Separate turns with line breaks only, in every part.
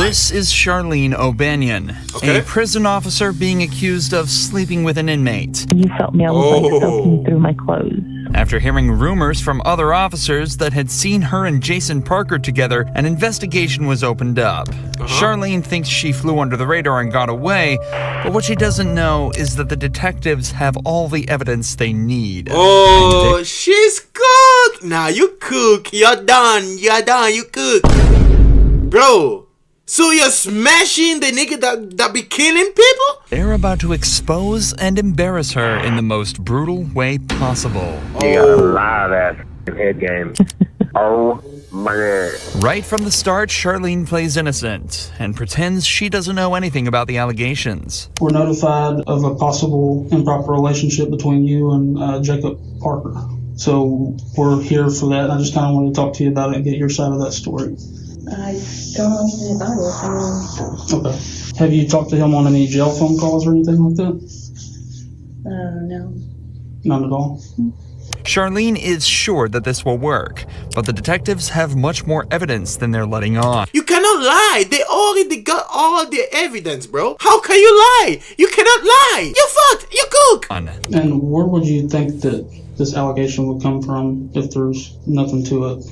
This is Charlene O'Banion, a prison officer being accused of sleeping with an inmate.
You felt me, I was like soaking through my clothes.
After hearing rumors from other officers that had seen her and Jason Parker together, an investigation was opened up. Charlene thinks she flew under the radar and got away, but what she doesn't know is that the detectives have all the evidence they need.
Oh, she's cooked! Now you cook. You're done. You cook. Bro, so you're smashing the nigga that be killing people?
They're about to expose and embarrass her in the most brutal way possible.
You got a live ass head game. Oh my God.
Right from the start, Charlene plays innocent and pretends she doesn't know anything about the allegations.
We're notified of a possible improper relationship between you and Jacob Parker. So we're here for that. I just kind of want to talk to you about it and get your side of that story.
I don't know anything about it.
Okay. Have you talked to him on any jail phone calls or anything like that?
No.
None at all?
Charlene is sure that this will work, but the detectives have much more evidence than they're letting on.
You cannot lie. They already got all the evidence, bro. How can you lie? You cannot lie. You fucked. You cook.
And where would you think that this allegation would come from if there's nothing to it?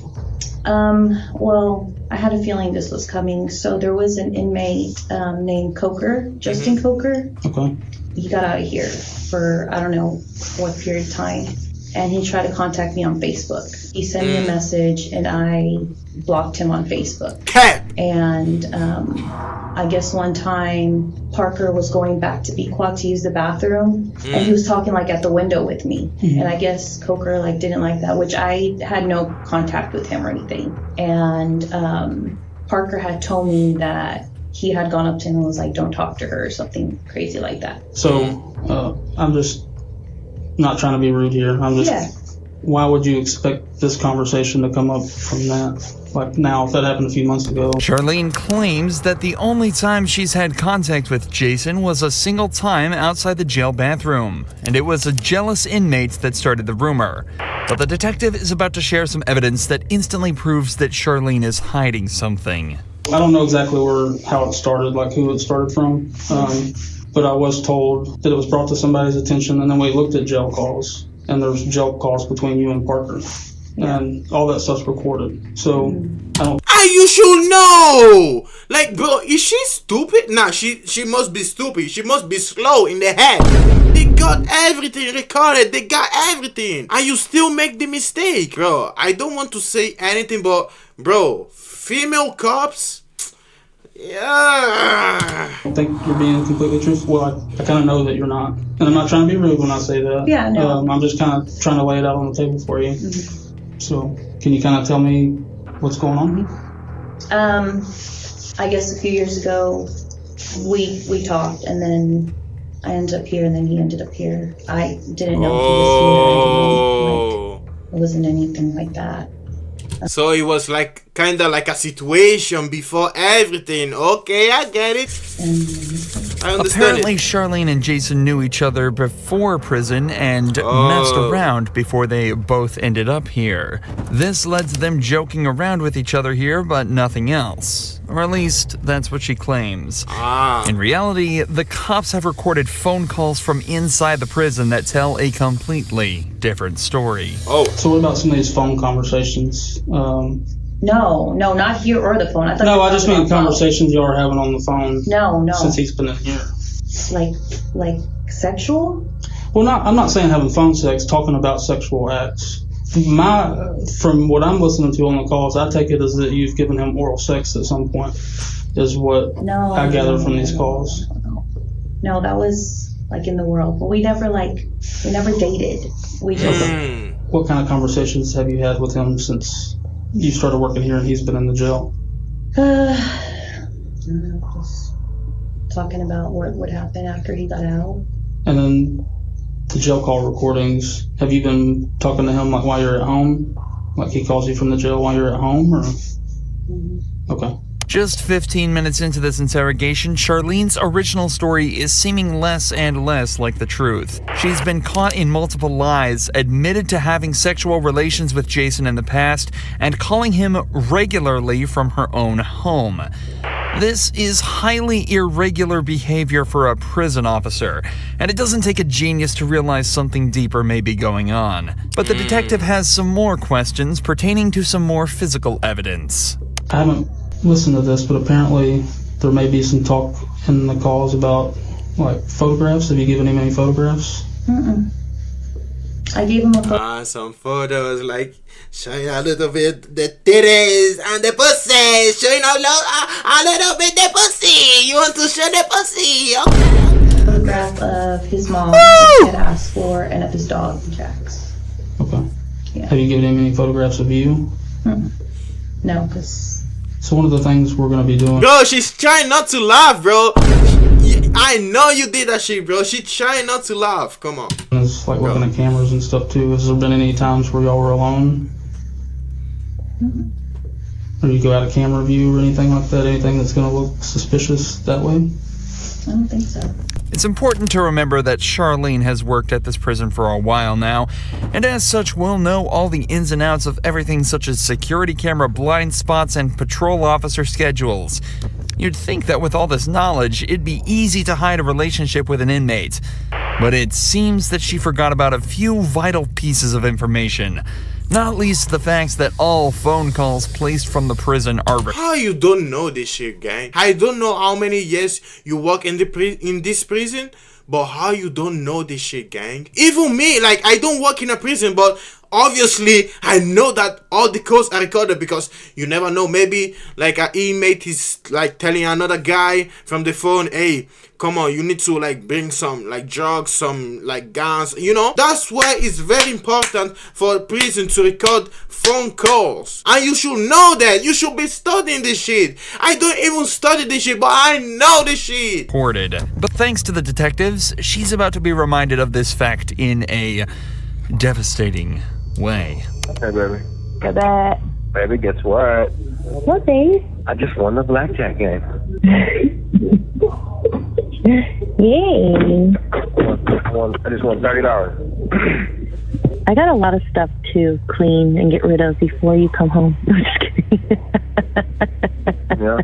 Well, I had a feeling this was coming. So there was an inmate named Coker, Justin Coker.
Okay.
He got out of here for I don't know what period of time. And he tried to contact me on Facebook. He sent me a message and I blocked him on Facebook. And I guess one time Parker was going back to Pequot to use the bathroom and he was talking like at the window with me. And I guess Coker like didn't like that, which I had no contact with him or anything. And Parker had told me that he had gone up to him and was like, don't talk to her or something crazy like that.
So I'm just not trying to be rude here. I'm just, why would you expect this conversation to come up from that? Like now, if that happened a few months ago.
Charlene claims that the only time she's had contact with Jason was a single time outside the jail bathroom, and it was a jealous inmate that started the rumor. But the detective is about to share some evidence that instantly proves that Charlene is hiding something.
I don't know exactly how it started, like who it started from. But I was told that it was brought to somebody's attention, and then we looked at jail calls, and there's jail calls between you and Parker, and all that stuff's recorded. So I don't.
You should know. Like, bro, is she stupid? Nah, she must be stupid. She must be slow in the head. They got everything recorded. They got everything, and you still make the mistake, bro. I don't want to say anything, but bro, female cops. Yeah.
I don't think you're being completely truthful. Well, I kind of know that you're not. And I'm not trying to be rude when I say that.
Yeah, no.
I'm just kind of trying to lay it out on the table for you. So, can you kind of tell me what's going on here?
I guess a few years ago, we talked, and then I ended up here, and then he ended up here. I didn't know if he was here. It wasn't anything like that.
So it was like kind of like a situation before everything. Okay, I get it. I understand.
Apparently, Charlene and Jason knew each other before prison and messed around before they both ended up here. This led to them joking around with each other here, but nothing else. Or at least, that's what she claims. In reality, the cops have recorded phone calls from inside the prison that tell a completely different story.
So what about some of ththese phone conversations?
No, not here or the phone.
I just mean conversations y'all are having on the phone.
No.
Since he's been in here.
Like sexual?
Well, I'm not saying having phone sex, talking about sexual acts. From what I'm listening to on the calls, I take it as that you've given him oral sex at some point, is what I gather from these calls.
No, that was like in the world, but we never dated. We just.
What kind of conversations have you had with him since you started working here and he's been in the jail?
Just talking about what would happen after he got out.
And then the jail call recordings, have you been talking to him like while you're at home? Like he calls you from the jail while you're at home, or? Okay.
Just 15 minutes into this interrogation, Charlene's original story is seeming less and less like the truth. She's been caught in multiple lies, admitted to having sexual relations with Jason in the past, and calling him regularly from her own home. This is highly irregular behavior for a prison officer, and it doesn't take a genius to realize something deeper may be going on. But the detective has some more questions pertaining to some more physical evidence.
I haven't listened to this, but apparently there may be some talk in the calls about like photographs. Have you given him any photographs?
Mm-mm. I gave him a photo.
Some photos like showing a little bit the titties and the pussy, showing a little bit the pussy. You want to show the pussy? Okay.
Photograph of his mom that he had asked for, and of his dog, Jax.
Okay.
Yeah.
Have you given him any photographs of you?
No, because...
So one of the things we're going to be doing...
Bro, she's trying not to laugh, bro. I know you did that shit, bro. She's trying not to laugh. Come on.
Is like looking at cameras and stuff too. Has there been any times where y'all were alone? Or you go out of camera view or anything like that? Anything that's going to look suspicious that way?
I don't think so.
It's important to remember that Charlene has worked at this prison for a while now, and as such will know all the ins and outs of everything such as security camera blind spots and patrol officer schedules. You'd think that with all this knowledge, it'd be easy to hide a relationship with an inmate. But it seems that she forgot about a few vital pieces of information. Not least the facts that all phone calls placed from the prison are...
How you don't know this shit, gang? I don't know how many years you work in this prison, but how you don't know this shit, gang? Even me, like, I don't work in a prison, but obviously I know that all the calls are recorded, because you never know, maybe like an inmate is like telling another guy from the phone, hey, come on, you need to like bring some like drugs, some like guns, you know. That's why it's very important for prison to record phone calls, and you should know that. You should be studying this shit. I don't even study this shit, but I know this shit.
Reported. But thanks to the detectives, she's about to be reminded of this fact in a devastating way.
Hey, baby.
Go back.
Baby, guess what?
What, babe?
I just won the blackjack game.
Yay.
I just won $30.
I got a lot of stuff to clean and get rid of before you come home. I'm just kidding.
Yeah.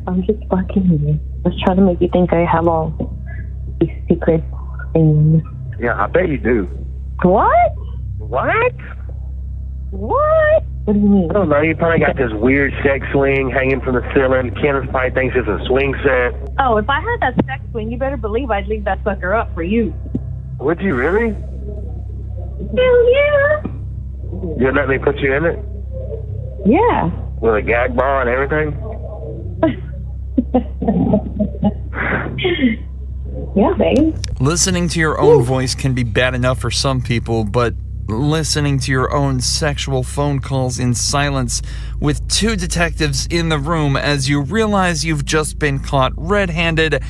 I'm just fucking with you. I was trying to make you think I have all these secret things.
Yeah, I bet you do.
What?
What?
What? What do you mean?
I don't know. You probably got this weird sex swing hanging from the ceiling. Kenneth probably thinks it's a swing set.
Oh, if I had that sex swing, you better believe I'd leave that sucker up for you.
Would you really?
Hell yeah.
You'd let me put you in it?
Yeah.
With a gag ball and everything?
Yeah, babe.
Listening to your own voice can be bad enough for some people, but listening to your own sexual phone calls in silence with two detectives in the room as you realize you've just been caught red-handed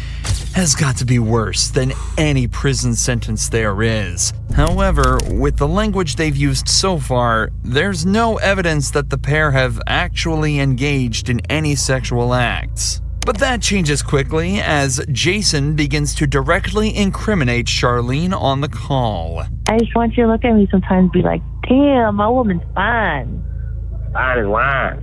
has got to be worse than any prison sentence there is. However, with the language they've used so far, there's no evidence that the pair have actually engaged in any sexual acts. But that changes quickly as Jason begins to directly incriminate Charlene on the call.
I just want you to look at me sometimes and be like, damn, my woman's fine.
Fine as wine.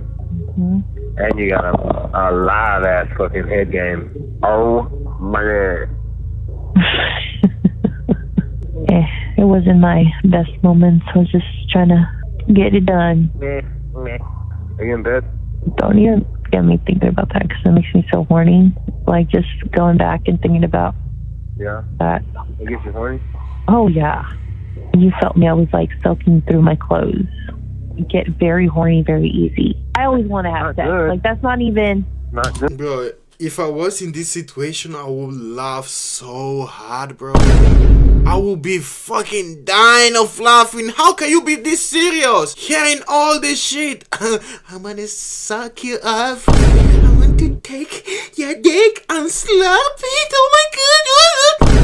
Mm-hmm.
And you got a live ass fucking head game. Oh my god.
It wasn't my best moments. I was just trying to get it done.
Meh. Are you in bed?
Don't even get me thinking about that because it makes me so horny. Like just going back and thinking about that.
It gets you horny?
Oh yeah. You felt me. I was like soaking through my clothes. You get very horny very easy. I always want to have sex.
Good.
Like that's not even.
Not good.
Bro, if I was in this situation, I would laugh so hard, bro. I would be fucking dying of laughing. How can you be this serious? Hearing all this shit. I wanna suck you off. I want to take your dick and slap it. Oh my god.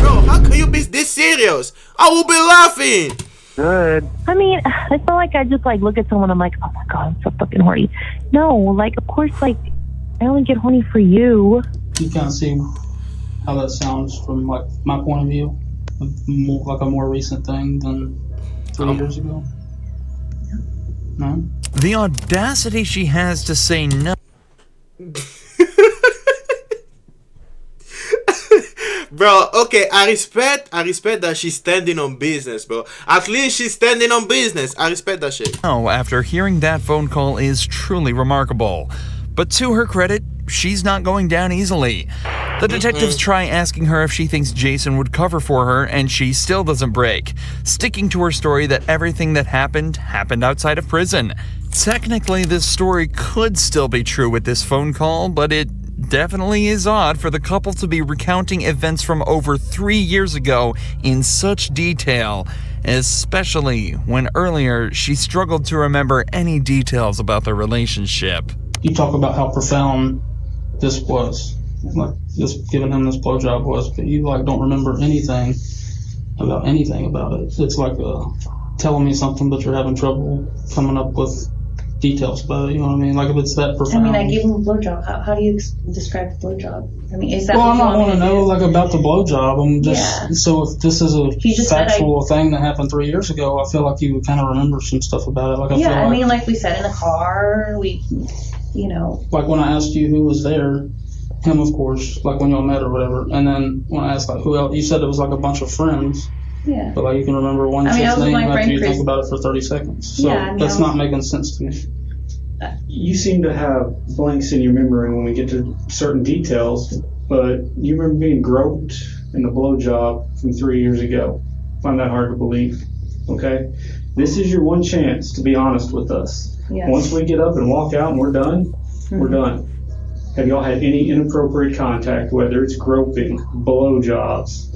Bro, how can you be this serious? I will be laughing.
Good.
I mean, it's not like I just like look at someone. I'm like, oh my god, I'm so fucking horny. No, like of course, like I only get horny for you.
You kind of see how that sounds from like my point of view. Like a more recent thing than 3 years ago. No?
The audacity she has to say no.
Bro, okay, I respect that she's standing on business, bro. At least she's standing on business. I respect that shit.
Oh, after hearing that phone call is truly remarkable. But to her credit, she's not going down easily. The detectives try asking her if she thinks Jason would cover for her, and she still doesn't break, sticking to her story that everything that happened outside of prison. Technically, this story could still be true with this phone call, but it definitely is odd for the couple to be recounting events from over 3 years ago in such detail, especially when earlier she struggled to remember any details about their relationship.
You talk about how profound this was, like just giving him this blowjob was, but you like don't remember anything about it. It's like telling me something, but you're having trouble coming up with details about it. You know what I mean? Like if it's that profound.
I mean, I gave him a blowjob. How do you describe the blowjob? I mean, is that?
Well,
what
I'm
you
not
want
want to
me
know
do?
like about the blowjob. I'm just
Yeah.
so if this is a
just said
factual thing that happened 3 years ago, I feel like you would kind of remember some stuff about it. Like I
Yeah,
feel
I
like,
mean, like we said in the car,
like when I asked you who was there, him of course, like when y'all met or whatever, and then when I asked like who else, you said it was like a bunch of friends.
Yeah.
But like you can remember one
I mean, I
chick's
was with
name
my
after
friend
you
Chris.
think about it for 30 seconds. So
Yeah, I mean,
that's
I was-
not making sense to me.
You seem to have blanks in your memory when we get to certain details, but you remember being groped in the blowjob from 3 years ago. Find that hard to believe. Okay? This is your one chance to be honest with us.
Yeah.
Once we get up and walk out and we're done, we're done. Have y'all had any inappropriate contact, whether it's groping, blowjobs,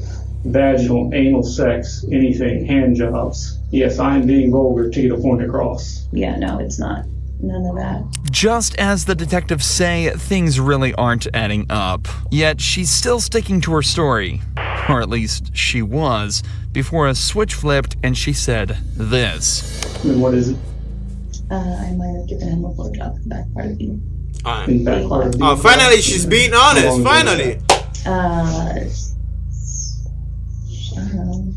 vaginal, anal sex, anything, hand jobs? Yes, I am being vulgar to get a point across.
Yeah, no, it's not. None of that.
Just as the detectives say, things really aren't adding up. Yet she's still sticking to her story. Or at least she was, before a switch flipped and she said this.
And what is it?
I might have given him a blowjob in the back part of you.
In back part of the
Oh, finally, she's being honest. Finally.
I don't know,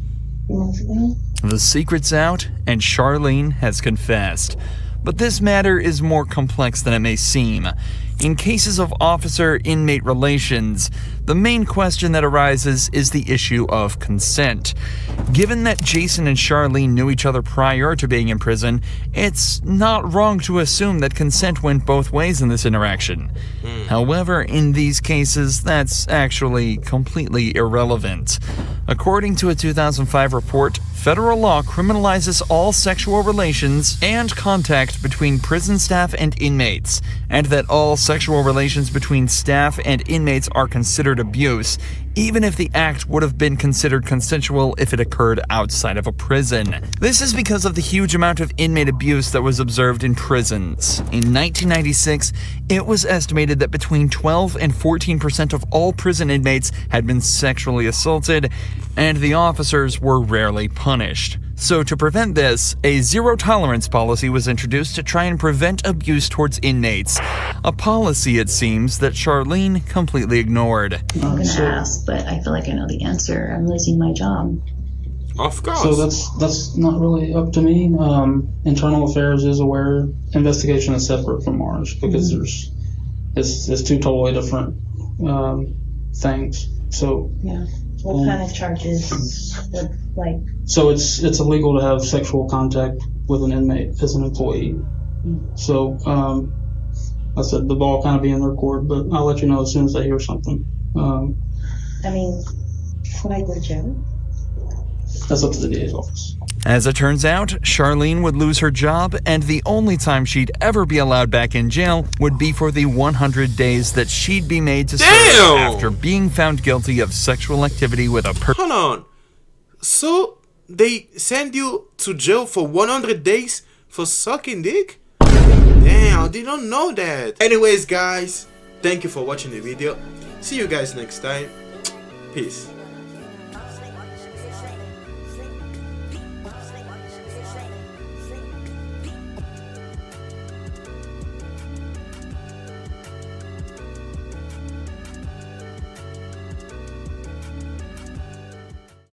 2 months ago.
The secret's out, and Charlene has confessed. But this matter is more complex than it may seem. In cases of officer-inmate relations, the main question that arises is the issue of consent. Given that Jason and Charlene knew each other prior to being in prison, it's not wrong to assume that consent went both ways in this interaction. However, in these cases, that's actually completely irrelevant. According to a 2005 report, federal law criminalizes all sexual relations and contact between prison staff and inmates, and that all sexual relations between staff and inmates are considered abuse, even if the act would have been considered consensual if it occurred outside of a prison. This is because of the huge amount of inmate abuse that was observed in prisons. In 1996, it was estimated that between 12 and 14% of all prison inmates had been sexually assaulted, and the officers were rarely punished. So to prevent this, a zero-tolerance policy was introduced to try and prevent abuse towards inmates. A policy, it seems, that Charlene completely ignored.
I'm gonna ask, but I feel like I know the answer. I'm losing my job.
Of course.
So that's not really up to me. Internal Affairs is aware. Investigation is separate from ours because it's two totally different things. So
Yeah. What kind of charges would, like,
so it's illegal to have sexual contact with an inmate as an employee. So I said the ball kind of be in their court, but I'll let you know as soon as I hear something.
I mean, would I go to jail?
That's up to the DA's office.
As it turns out, Charlene would lose her job, and the only time she'd ever be allowed back in jail would be for the 100 days that she'd be made to serve after being found guilty of sexual activity with a
Hold on. So, they send you to jail for 100 days for sucking dick? Damn, I didn't know that. Anyways, guys, thank you for watching the video. See you guys next time. Peace.